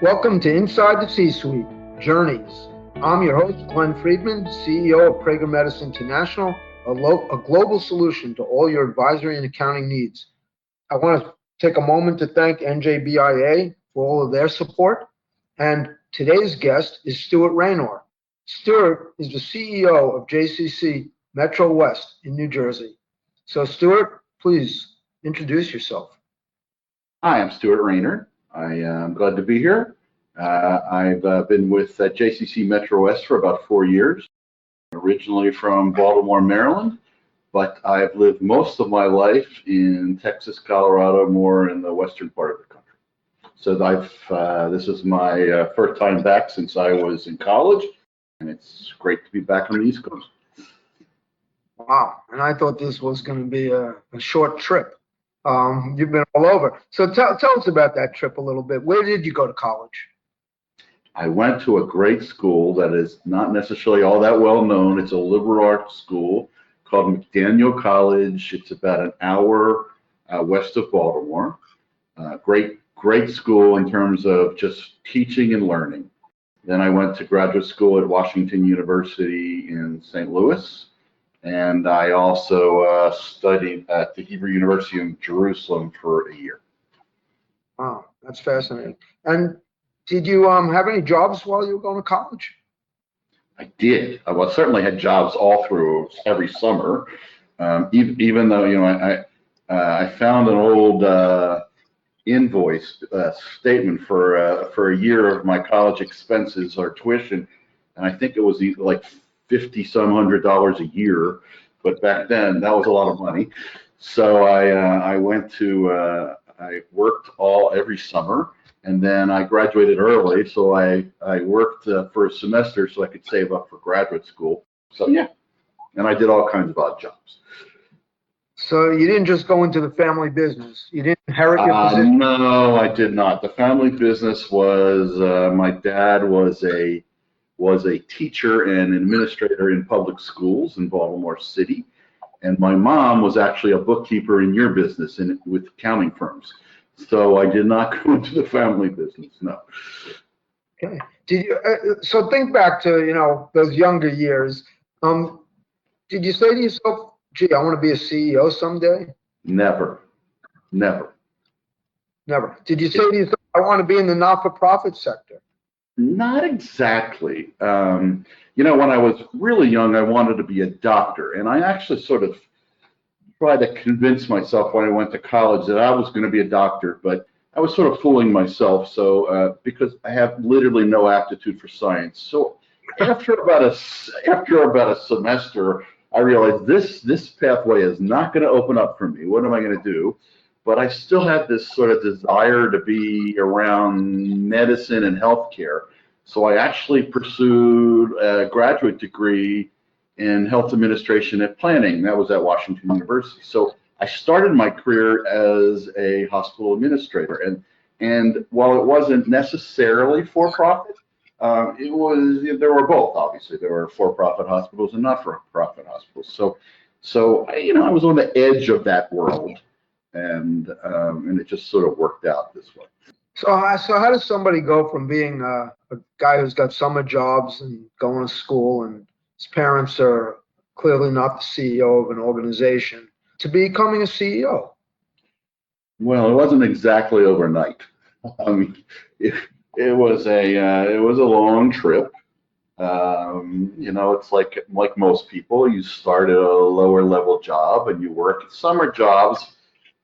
Welcome to Inside the C-Suite, Journeys. I'm your host, Glenn Friedman, CEO of Prager Medicine International, a global solution to all your advisory and accounting needs. I want to take a moment to thank NJBIA for all of their support. And today's guest is Stuart Raynor. Stuart is the CEO of JCC Metrowest in New Jersey. So Stuart, please introduce yourself. Hi, I'm Stuart Raynor. I am glad to be here. I've been with JCC Metrowest for about 4 years, originally from Baltimore, Maryland, but I've lived most of my life in Texas, Colorado, more in the western part of the country. So this is my first time back since I was in college, and it's great to be back on the East Coast. Wow, and I thought this was going to be a short trip. You've been all over. So tell us about that trip a little bit. Where did you go to college? I went to a great school that is not necessarily all that well known. It's a liberal arts school called McDaniel College. It's about an hour west of Baltimore. Great school in terms of just teaching and learning. Then I went to graduate school at Washington University in St. Louis. And I also studied at the Hebrew University in Jerusalem for a year. Wow, that's fascinating. And did you have any jobs while you were going to college? I did. I certainly had jobs all through every summer. Even though I found an old invoice statement for a year of my college expenses or tuition, and I think it was like $50-some $100 a year, but back then that was a lot of money. So I worked every summer, and then I graduated early, so I worked for a semester so I could save up for graduate school. So yeah, and I did all kinds of odd jobs. So you didn't just go into the family business. You didn't inherit your position? No, I did not. The family business was my dad was a teacher and administrator in public schools in Baltimore City. And my mom was actually a bookkeeper in your business with accounting firms. So I did not go into the family business, no. Okay. Did you? So think back to those younger years. Did you say to yourself, "Gee, I want to be a CEO someday"? Never. Never. Did you say to yourself, "I want to be in the not-for-profit sector"? Not exactly. When I was really young, I wanted to be a doctor, and I actually sort of tried to convince myself when I went to college that I was going to be a doctor, but I was sort of fooling myself. So because I have literally no aptitude for science, so after about a semester, I realized this pathway is not going to open up for me. What am I going to do? But I still had this sort of desire to be around medicine and healthcare. So I actually pursued a graduate degree in health administration and planning. That was at Washington University. So I started my career as a hospital administrator. And while it wasn't necessarily for-profit, there were both, obviously. There were for-profit hospitals and not-for-profit hospitals. So I was on the edge of that world. And it just sort of worked out this way. So how does somebody go from being a guy who's got summer jobs and going to school, and his parents are clearly not the CEO of an organization, to becoming a CEO? Well, it wasn't exactly overnight. I mean, it was a long trip. It's like most people, you start at a lower level job and you work at summer jobs.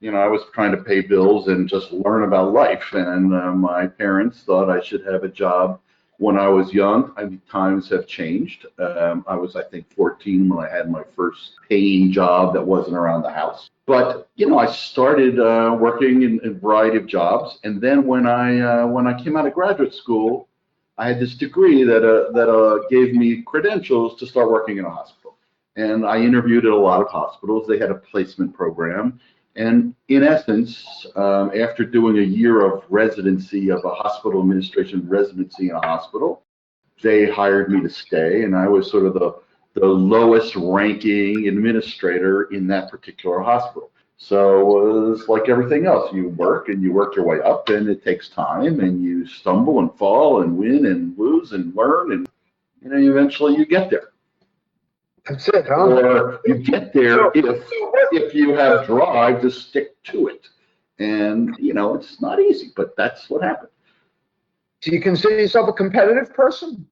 I was trying to pay bills and just learn about life. And my parents thought I should have a job when I was young. Times have changed. I was, I think, 14 when I had my first paying job that wasn't around the house. But, I started working in a variety of jobs. And then when I came out of graduate school, I had this degree that gave me credentials to start working in a hospital. And I interviewed at a lot of hospitals. They had a placement program. And in essence, after doing a year of residency, of a hospital administration residency in a hospital, they hired me to stay, and I was sort of the lowest ranking administrator in that particular hospital. So it's like everything else. You work and you work your way up, and it takes time, and you stumble and fall and win and lose and learn, and eventually you get there. That's it, huh? Or you get there if you have drive to stick to it. And it's not easy, but that's what happened. Do you consider yourself a competitive person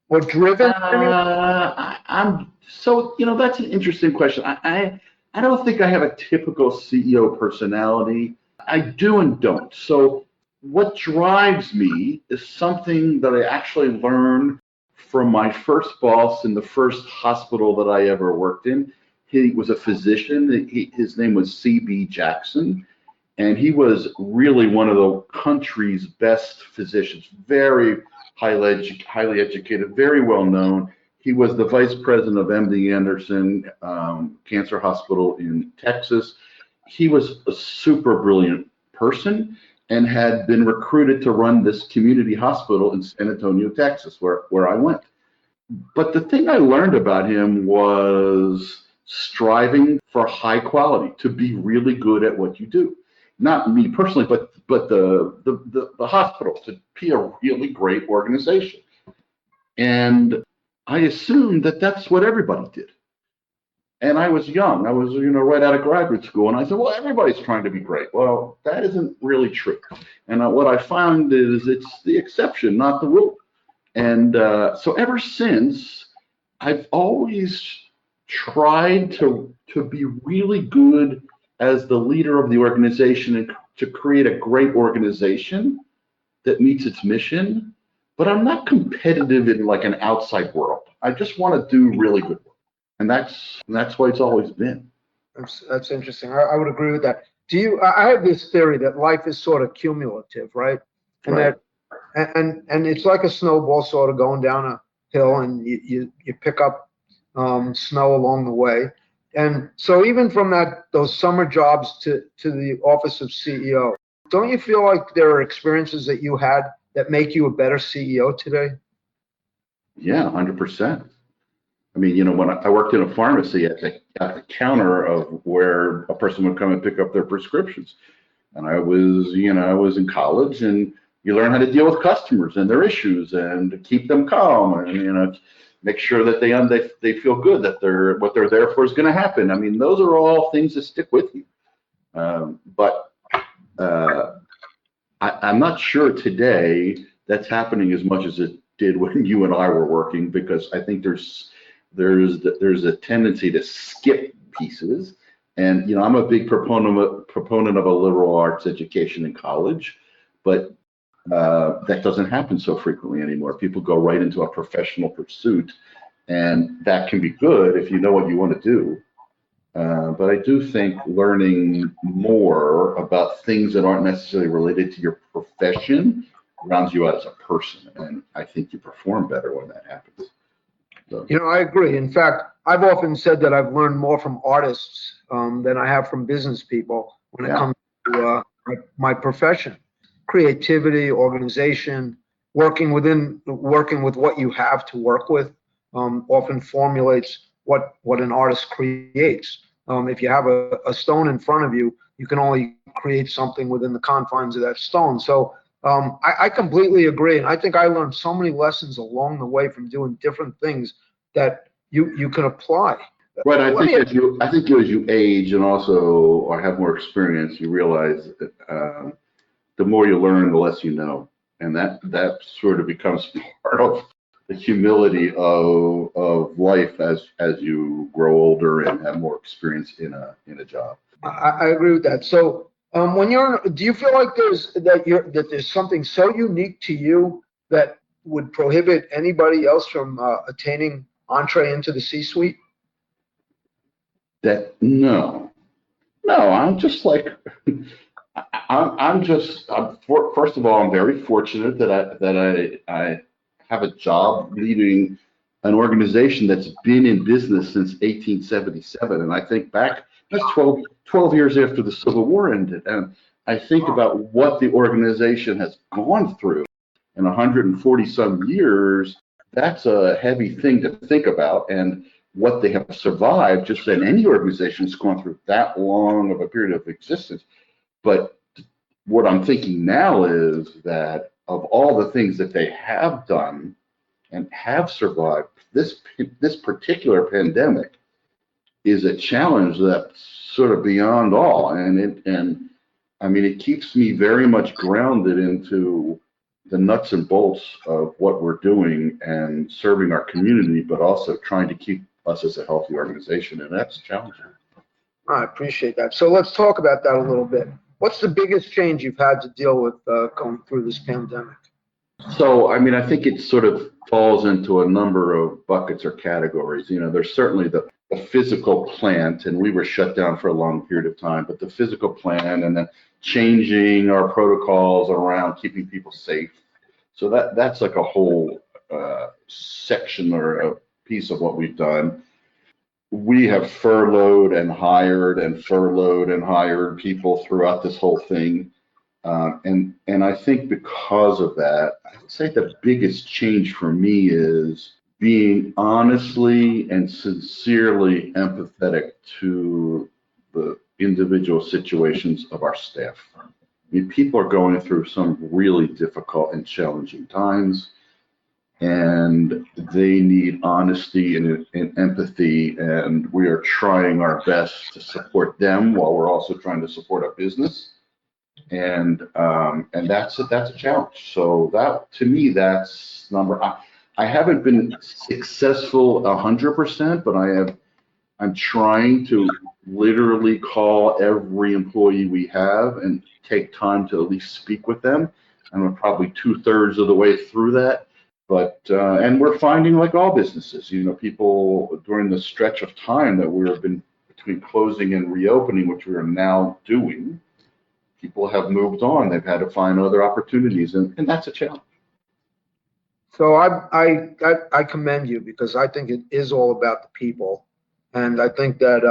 or driven? I'm so that's an interesting question. I don't think I have a typical CEO personality. I do and don't. So what drives me is something that I actually learned from my first boss in the first hospital that I ever worked in. He was a physician. His name was C.B. Jackson, and he was really one of the country's best physicians. Very highly educated, very well known. He was the vice president of MD Anderson Cancer Hospital in Texas. He was a super brilliant person and had been recruited to run this community hospital in San Antonio, Texas, where I went. But the thing I learned about him was striving for high quality, to be really good at what you do. Not me personally, but the hospital, to be a really great organization. And I assumed that that's what everybody did. And I was young. I was, right out of graduate school. And I said, well, everybody's trying to be great. Well, that isn't really true. And what I found is it's the exception, not the rule. And so ever since, I've always tried to be really good as the leader of the organization and to create a great organization that meets its mission. But I'm not competitive in like an outside world. I just want to do really good work. And that's why it's always been. That's interesting. I would agree with that. I have this theory that life is sort of cumulative, right? And Right. and it's like a snowball sort of going down a hill, and you pick up snow along the way. And so even from those summer jobs to the office of CEO, don't you feel like there are experiences that you had that make you a better CEO today? Yeah, 100%. I mean, when I worked in a pharmacy at the counter of where a person would come and pick up their prescriptions. And I was in college, and you learn how to deal with customers and their issues and to keep them calm and, make sure that they feel good that what they're there for is going to happen. I mean, those are all things that stick with you. But I'm not sure today that's happening as much as it did when you and I were working, because I think there's a tendency to skip pieces. And I'm a big proponent of a liberal arts education in college, but that doesn't happen so frequently anymore. People go right into a professional pursuit, and that can be good if you know what you want to do. But I do think learning more about things that aren't necessarily related to your profession rounds you out as a person, and I think you perform better when that happens. So. I agree. In fact, I've often said that I've learned more from artists than I have from business people when it comes to my profession. Creativity, organization, working with what you have to work with often formulates what an artist creates. If you have a stone in front of you, you can only create something within the confines of that stone. So I completely agree, and I think I learned so many lessons along the way from doing different things that you can apply. Right. I think as you age and also or have more experience, you realize that the more you learn, the less you know, and that sort of becomes part of the humility of life as you grow older and have more experience in a job. I agree with that. So do you feel like there's something so unique to you that would prohibit anybody else from attaining entree into the C-suite? No, I'm just like, first of all, I'm very fortunate that I have a job leading an organization that's been in business since 1877. And I think back, that's 12 years after the Civil War ended. And I think about what the organization has gone through in 140 some years. That's a heavy thing to think about. And what they have survived, just in any organization that's gone through that long of a period of existence. But what I'm thinking now is that of all the things that they have done and have survived, this particular pandemic is a challenge that's sort of beyond all. And I mean, it keeps me very much grounded into the nuts and bolts of what we're doing and serving our community, but also trying to keep us as a healthy organization. And that's challenging. I appreciate that. So let's talk about that a little bit. What's the biggest change you've had to deal with going through this pandemic? So, I mean, I think it sort of falls into a number of buckets or categories. You know, there's certainly the physical plant, and we were shut down for a long period of time, but the physical plant and then changing our protocols around keeping people safe. So that's like a whole section or a piece of what we've done. We have furloughed and hired people throughout this whole thing. And I think because of that, I would say the biggest change for me is being honestly and sincerely empathetic to the individual situations of our staff. I mean, people are going through some really difficult and challenging times, and they need honesty and empathy, and we are trying our best to support them while we're also trying to support our business. And that's a challenge. So that, to me, that's number. I haven't been successful 100%, but I'm trying to literally call every employee we have and take time to at least speak with them. And we're probably 2/3 of the way through that. But and we're finding, like all businesses, you know, people during the stretch of time that we've been between closing and reopening, which we are now doing, people have moved on. They've had to find other opportunities, and that's a challenge. So I commend you, because I think it is all about the people, and I think that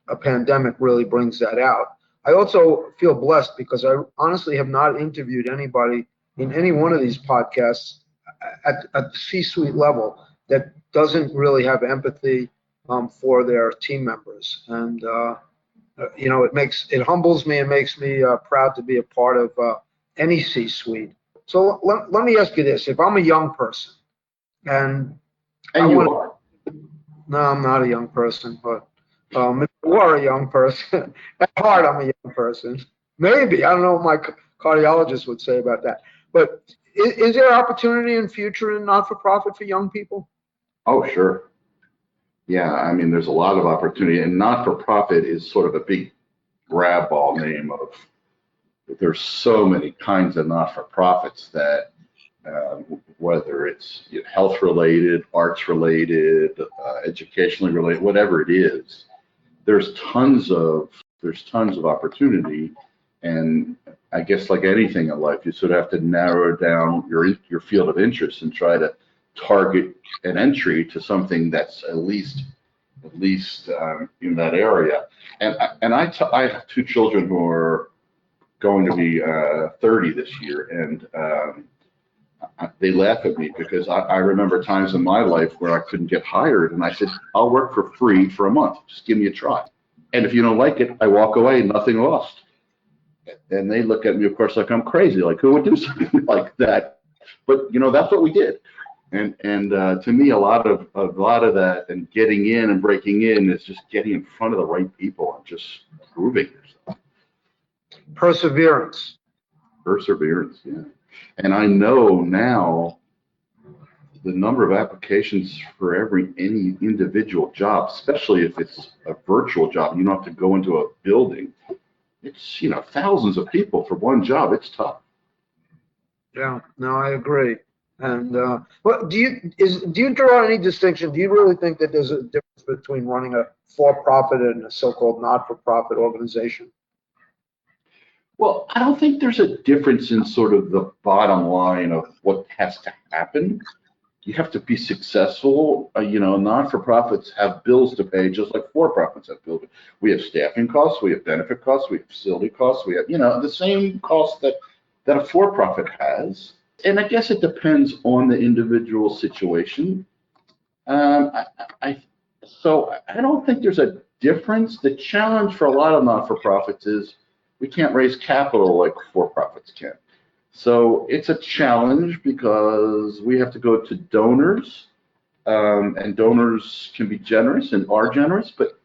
a pandemic really brings that out. I also feel blessed because I honestly have not interviewed anybody in any one of these podcasts at the C-suite level that doesn't really have empathy for their team members, and you know, it humbles me and makes me proud to be a part of any C-suite. So let me ask you this: if I'm a young person, and you are. No, I'm not a young person, but if you are a young person, at heart I'm a young person. Maybe, I don't know what my cardiologist would say about that. But is there opportunity in future in not-for-profit for young people? Oh, sure. Yeah, I mean, there's a lot of opportunity, and not-for-profit is sort of a big grab ball name of, there's so many kinds of not-for-profits that whether it's health related, arts related, educationally related, whatever it is, there's tons of opportunity. And I guess like anything in life, you sort of have to narrow down your field of interest and try to target an entry to something that's at least in that area. And I have two children who are going to be 30 this year, and they laugh at me because I remember times in my life where I couldn't get hired, and I said, I'll work for free for a month, just give me a try. And if you don't like it, I walk away, nothing lost. And they look at me, of course, like I'm crazy, like who would do something like that? But you know, that's what we did. And to me, a lot of that and getting in and breaking in is just getting in front of the right people and just proving yourself. Perseverance, yeah. And I know now the number of applications for any individual job, especially if it's a virtual job, you don't have to go into a building. It's, you know, thousands of people for one job. It's tough. Yeah, no, I agree. And well, do you draw any distinction? Do you really think that there's a difference between running a for-profit and a so-called not-for-profit organization? Well, I don't think there's a difference in sort of the bottom line of what has to happen. You have to be successful. You know, non-for-profits have bills to pay just like for-profits have bills. We have staffing costs, we have benefit costs, we have facility costs, we have, you know, the same costs that a for-profit has. And I guess it depends on the individual situation. I So I don't think there's a difference. The challenge for a lot of not-for-profits is we can't raise capital like for-profits can. So it's a challenge because we have to go to donors, and donors can be generous and are generous, but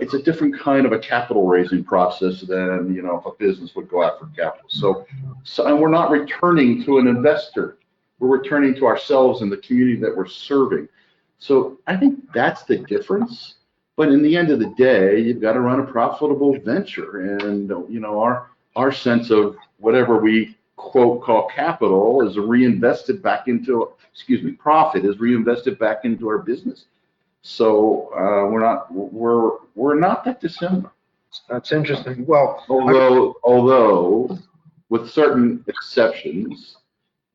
it's a different kind of a capital raising process than, if a business would go out for capital. So and we're not returning to an investor. We're returning to ourselves and the community that we're serving. So I think that's the difference. But in the end of the day, you've got to run a profitable venture. And, our sense of whatever we quote call capital is reinvested back into, profit is reinvested back into our business. So we're not that dissimilar. That's interesting. Well, Although with certain exceptions,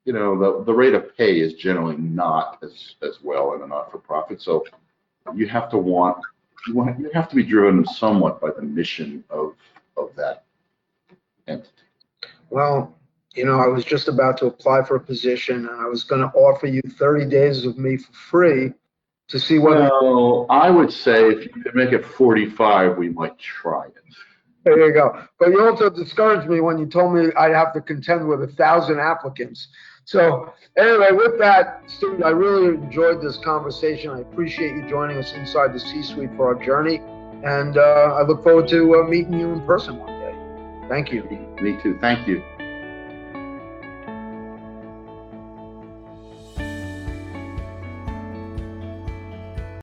the rate of pay is generally not as well in a not-for-profit. So you have to be driven somewhat by the mission of that entity. well, I was just about to apply for a position, and I was going to offer you 30 days of me for free to see whether. Well, I would say if you could make it 45, we might try it. There you go. But you also discouraged me when you told me I'd have to contend with 1,000 applicants. So anyway, with that, Stuart, I really enjoyed this conversation. I appreciate you joining us inside the C-suite for our journey. And I look forward to meeting you in person one day. Thank you. Me too. Thank you.